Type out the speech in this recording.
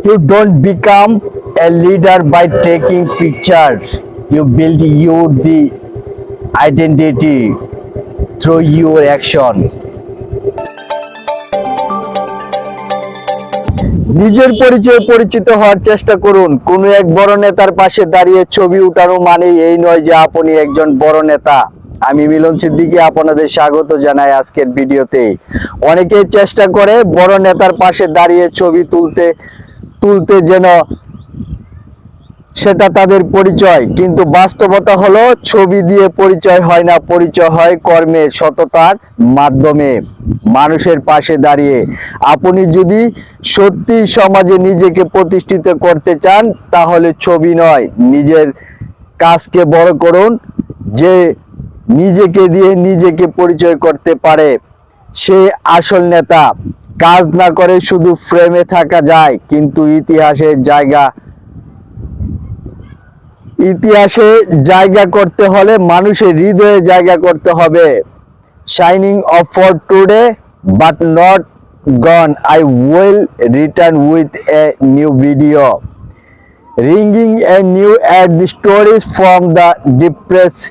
You don't become a leader by taking pictures. You build the identity through your action. নিজের পরিচয়ে পরিচিত হওয়ার চেষ্টা করুন। কোনো এক বড় নেতার পাশে দাঁড়িয়ে ছবি উঠানো মানে এই নয় যে আপনি একজন বড় নেতা। আমি মিলন সিদ্দিকী আপনাদের স্বাগত জানাই আজকের ভিডিওতে। অনেকেই চেষ্টা করে বড় নেতার পাশে দাঁড়িয়ে ছবি তুলতে যেন সেটা তাদের পরিচয়, কিন্তু বাস্তবতা হলো ছবি দিয়ে পরিচয় হয় না, পরিচয় হয় কর্মে, সততার মাধ্যমে, মানুষের পাশে দাঁড়িয়ে। আপনি যদি সত্যি সমাজে নিজেকে প্রতিষ্ঠিত করতে চান তাহলে ছবি নয়, নিজের কাজকে বড় করুন। যে নিজেকে দিয়ে নিজেকে পরিচয় করতে পারে সে আসল নেতা। কাজ না করে শুধু ফ্রেমে থাকা যায়, কিন্তু ইতিহাসে জায়গা করতে হলে মানুষের হৃদয়ে জায়গা করতে হবে। Signing off for today, but not gone. I will return with a new video, bringing a new at the stories from the depressed